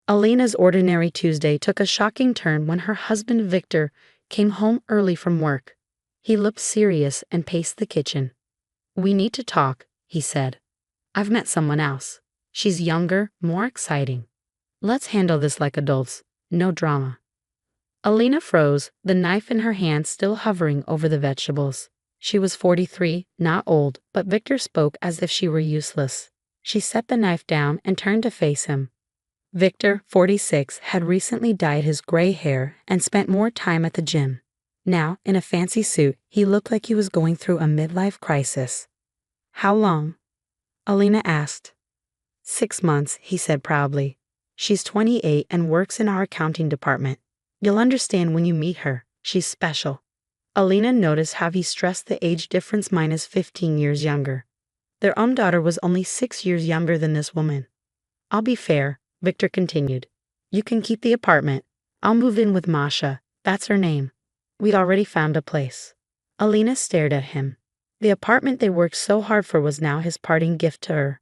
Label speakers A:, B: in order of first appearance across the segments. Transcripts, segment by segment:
A: Alina's ordinary Tuesday took a shocking turn when her husband Victor came home early from work. He looked serious and paced the kitchen. "We need to talk," he said. "I've met someone else. She's younger, more exciting. Let's handle this like adults, no drama." Alina froze, the knife in her hand still hovering over the vegetables. She was 43, not old, but Victor spoke as if she were useless. She set the knife down and turned to face him. Victor, 46, had recently dyed his gray hair and spent more time at the gym. Now, in a fancy suit, he looked like he was going through a midlife crisis. "How long?" Alina asked. 6 months, he said proudly. "She's 28 and works in our accounting department. You'll understand when you meet her. She's special." Alina noticed how he stressed the age difference minus 15 years younger. Their own daughter was only 6 years younger than this woman. "I'll be fair," Victor continued. "You can keep the apartment. I'll move in with Masha. That's her name. We'd already found a place." Alina stared at him. The apartment they worked so hard for was now his parting gift to her.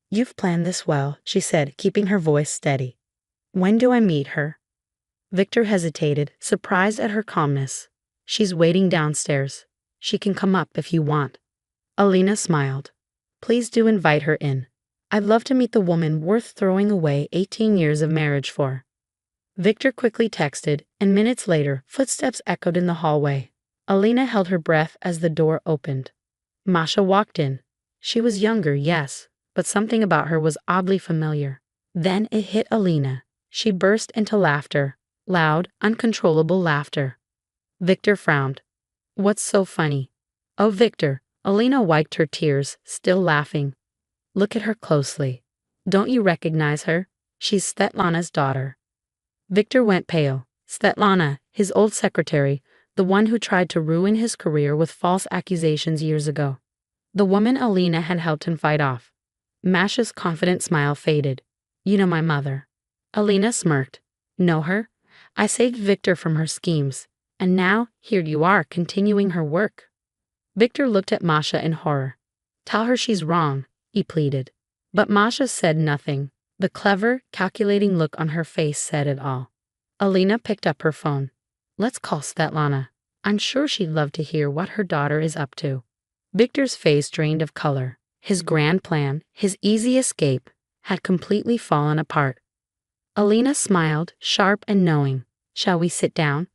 A: "You've planned this well," she said, keeping her voice steady. "When do I meet her?" Victor hesitated, surprised at her calmness. "She's waiting downstairs. She can come up if you want." Alina smiled. "Please do invite her in. I'd love to meet the woman worth throwing away 18 years of marriage for." Victor quickly texted, and minutes later, footsteps echoed in the hallway. Alina held her breath as the door opened. Masha walked in. She was younger, yes, but something about her was oddly familiar. Then it hit Alina. She burst into laughter, loud, uncontrollable laughter. Victor frowned. "What's so funny?" "Oh, Victor." Alina wiped her tears, still laughing. "Look at her closely. Don't you recognize her? She's Svetlana's daughter." Victor went pale. Svetlana, his old secretary, the one who tried to ruin his career with false accusations years ago. The woman Alina had helped him fight off. Masha's confident smile faded. "You know my mother." Alina smirked. "Know her? I saved Victor from her schemes. And now, here you are, continuing her work." Victor looked at Masha in horror. "Tell her she's wrong," he pleaded. But Masha said nothing. The clever, calculating look on her face said it all. Alina picked up her phone. "Let's call Svetlana. I'm sure she'd love to hear what her daughter is up to." Victor's face drained of color. His grand plan, his easy escape, had completely fallen apart. Alina smiled, sharp and knowing. "Shall we sit down?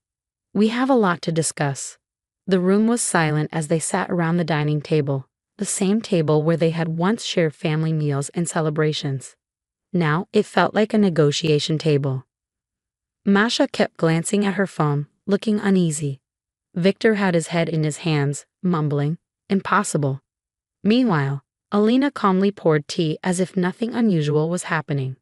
A: We have a lot to discuss." The room was silent as they sat around the dining table, the same table where they had once shared family meals and celebrations. Now it felt like a negotiation table. Masha kept glancing at her phone, looking uneasy. Victor had his head in his hands, mumbling, "Impossible." Meanwhile, Alina calmly poured tea as if nothing unusual was happening.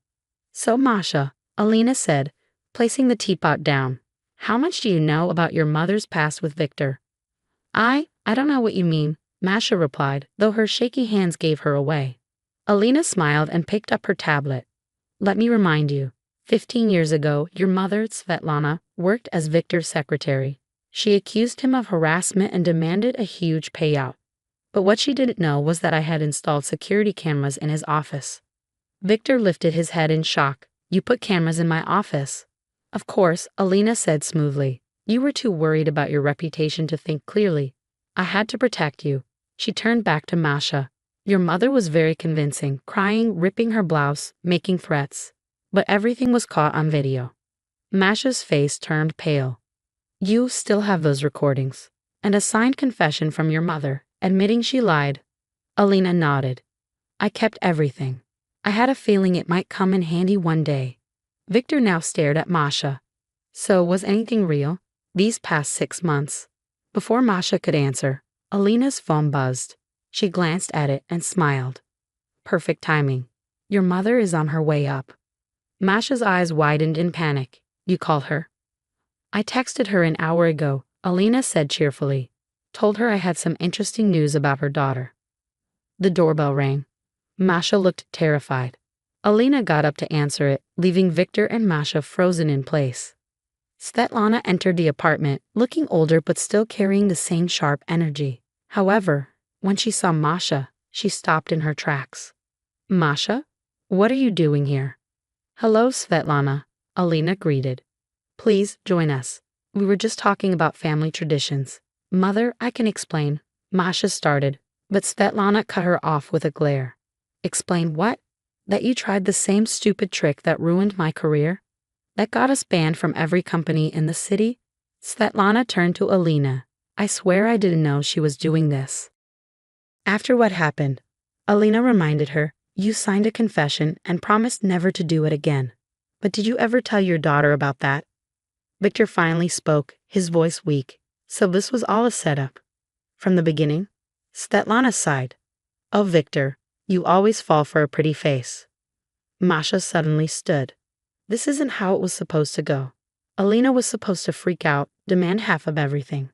A: "So Masha," Alina said, placing the teapot down, "how much do you know about your mother's past with Victor?" I don't know what you mean," Masha replied, though her shaky hands gave her away. Alina smiled and picked up her tablet. "Let me remind you, 15 years ago, your mother, Svetlana, worked as Victor's secretary. She accused him of harassment and demanded a huge payout. But what she didn't know was that I had installed security cameras in his office." Victor lifted his head in shock. "You put cameras in my office?" "Of course," Alina said smoothly. "You were too worried about your reputation to think clearly. I had to protect you." She turned back to Masha. "Your mother was very convincing, crying, ripping her blouse, making threats. But everything was caught on video." Masha's face turned pale. "You still have those recordings? And a signed confession from your mother, admitting she lied?" Alina nodded. "I kept everything. I had a feeling it might come in handy one day." Victor now stared at Masha. "So was anything real? These past 6 months?" Before Masha could answer, Alina's phone buzzed. She glanced at it and smiled. "Perfect timing. Your mother is on her way up." Masha's eyes widened in panic. "You called her?" "I texted her an hour ago," Alina said cheerfully. "Told her I had some interesting news about her daughter." The doorbell rang. Masha looked terrified. Alina got up to answer it, leaving Victor and Masha frozen in place. Svetlana entered the apartment, looking older but still carrying the same sharp energy. However, when she saw Masha, she stopped in her tracks. "Masha? What are you doing here?" Hello, Svetlana, Alina greeted. Please join us. We were just talking about family traditions. Mother, I can explain, Masha started, but Svetlana cut her off with a glare. Explain what? That you tried the same stupid trick that ruined my career? That got us banned from every company in the city? Svetlana turned to Alina. I swear I didn't know she was doing this. After what happened, Alina reminded her, you signed a confession and promised never to do it again. But did you ever tell your daughter about that? Victor finally spoke, his voice weak. So this was all a setup. From the beginning? Svetlana sighed. Oh, Victor, you always fall for a pretty face. Masha suddenly stood. This isn't how it was supposed to go. Alina was supposed to freak out, demand half of everything.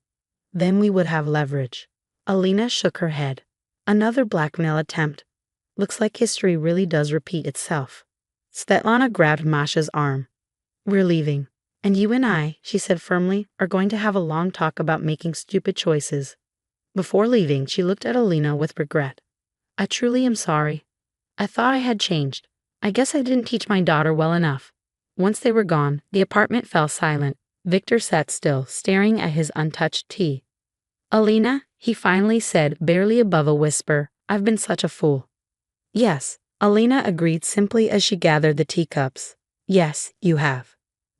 A: Then we would have leverage. Alina shook her head. Another blackmail attempt. Looks like history really does repeat itself. Svetlana grabbed Masha's arm. We're leaving. And you and I, she said firmly, are going to have a long talk about making stupid choices. Before leaving, she looked at Alina with regret. I truly am sorry. I thought I had changed. I guess I didn't teach my daughter well enough. Once they were gone, the apartment fell silent. Victor sat still, staring at his untouched tea. Alina, he finally said, barely above a whisper, I've been such a fool. Yes, Alina agreed simply as she gathered the teacups. Yes, you have.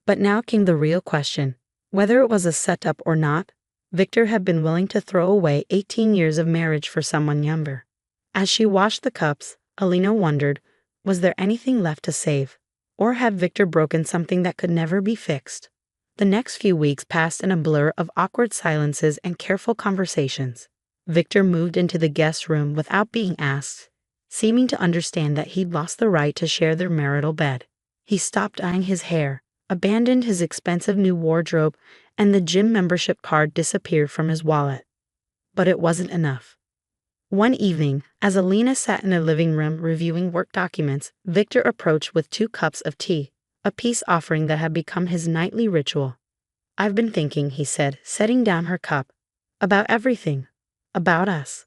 A: But now came the real question. Whether it was a setup or not, Victor had been willing to throw away 18 years of marriage for someone younger. As she washed the cups, Alina wondered, was there anything left to save? Or had Victor broken something that could never be fixed? The next few weeks passed in a blur of awkward silences and careful conversations. Victor moved into the guest room without being asked, seeming to understand that he'd lost the right to share their marital bed. He stopped dyeing his hair, abandoned his expensive new wardrobe, and the gym membership card disappeared from his wallet. But it wasn't enough. One evening, as Alina sat in a living room reviewing work documents, Victor approached with 2 cups of tea, a peace offering that had become his nightly ritual. I've been thinking, he said, setting down her cup, about everything, about us.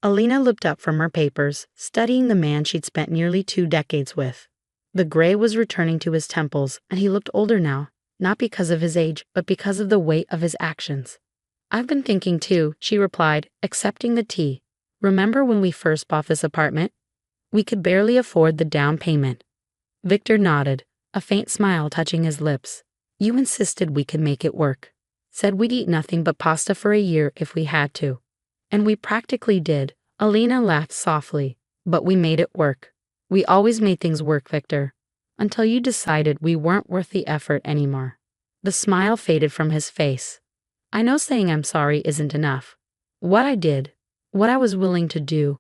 A: Alina looked up from her papers, studying the man she'd spent nearly 2 decades with. The gray was returning to his temples, and he looked older now, not because of his age, but because of the weight of his actions. I've been thinking too, she replied, accepting the tea. Remember when we first bought this apartment? We could barely afford the down payment. Victor nodded, a faint smile touching his lips. You insisted we could make it work. Said we'd eat nothing but pasta for a year if we had to. And we practically did. Alina laughed softly. But we made it work. We always made things work, Victor. Until you decided we weren't worth the effort anymore. The smile faded from his face. I know saying I'm sorry isn't enough. What I did, what I was willing to do,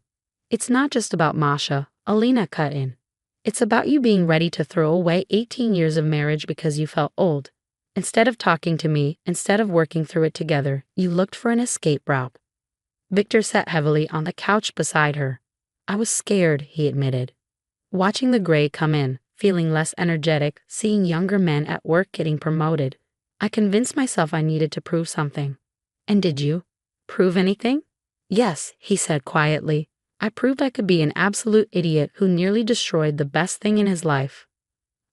A: it's not just about Masha, Alina cut in. It's about you being ready to throw away 18 years of marriage because you felt old. Instead of talking to me, instead of working through it together, you looked for an escape route. Victor sat heavily on the couch beside her. I was scared, he admitted. Watching the gray come in, feeling less energetic, seeing younger men at work getting promoted, I convinced myself I needed to prove something. And did you? Prove anything? Yes, he said quietly. I proved I could be an absolute idiot who nearly destroyed the best thing in his life.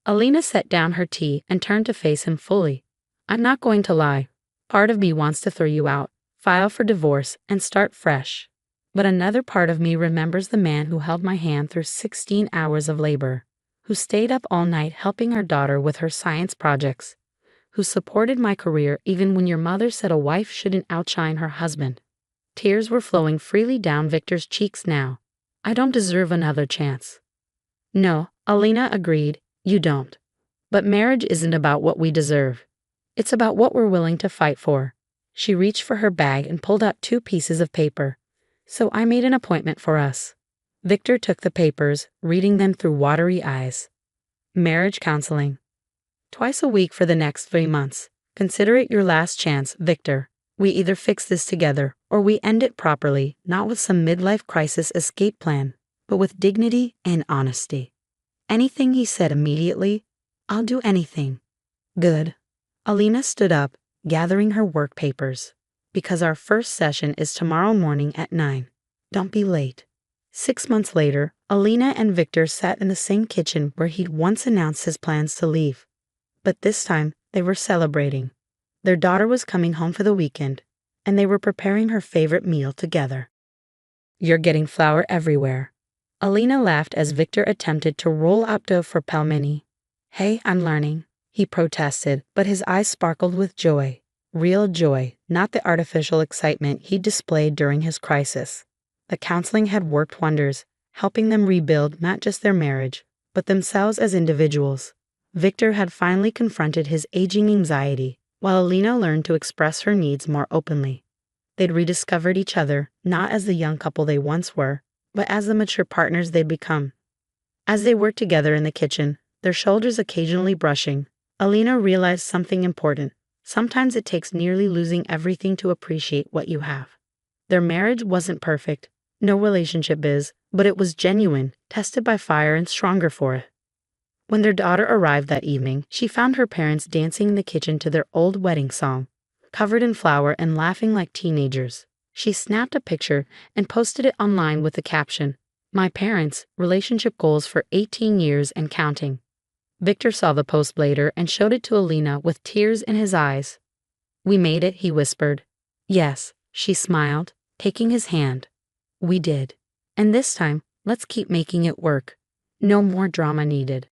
A: Alina set down her tea and turned to face him fully. I'm not going to lie. Part of me wants to throw you out, file for divorce, and start fresh. But another part of me remembers the man who held my hand through 16 hours of labor, who stayed up all night helping our daughter with her science projects, who supported my career even when your mother said a wife shouldn't outshine her husband. Tears were flowing freely down Victor's cheeks now. I don't deserve another chance. No, Alina agreed, you don't. But marriage isn't about what we deserve. It's about what we're willing to fight for. She reached for her bag and pulled out 2 pieces of paper. So I made an appointment for us. Victor took the papers, reading them through watery eyes. Marriage counseling. Twice a week for the next 3 months. Consider it your last chance, Victor. We either fix this together, or we end it properly, not with some midlife crisis escape plan, but with dignity and honesty. Anything, he said immediately. I'll do anything. Good. Alina stood up, gathering her work papers. Because our first session is tomorrow morning at 9. Don't be late. 6 months later, Alina and Victor sat in the same kitchen where he'd once announced his plans to leave. But this time, they were celebrating. Their daughter was coming home for the weekend, and they were preparing her favorite meal together. "You're getting flour everywhere." Alina laughed as Victor attempted to roll out dough for pelmeni. "Hey, I'm learning," he protested, but his eyes sparkled with joy. Real joy, not the artificial excitement he displayed during his crisis. The counseling had worked wonders, helping them rebuild not just their marriage, but themselves as individuals. Victor had finally confronted his aging anxiety, while Alina learned to express her needs more openly. They'd rediscovered each other, not as the young couple they once were, but as the mature partners they'd become. As they worked together in the kitchen, their shoulders occasionally brushing, Alina realized something important. Sometimes it takes nearly losing everything to appreciate what you have. Their marriage wasn't perfect, no relationship is, but it was genuine, tested by fire and stronger for it. When their daughter arrived that evening, she found her parents dancing in the kitchen to their old wedding song, covered in flour and laughing like teenagers. She snapped a picture and posted it online with the caption, "My parents, relationship goals for 18 years and counting." Victor saw the post later and showed it to Alina with tears in his eyes. "We made it," he whispered. "Yes," she smiled, taking his hand. "We did. And this time, let's keep making it work. No more drama needed."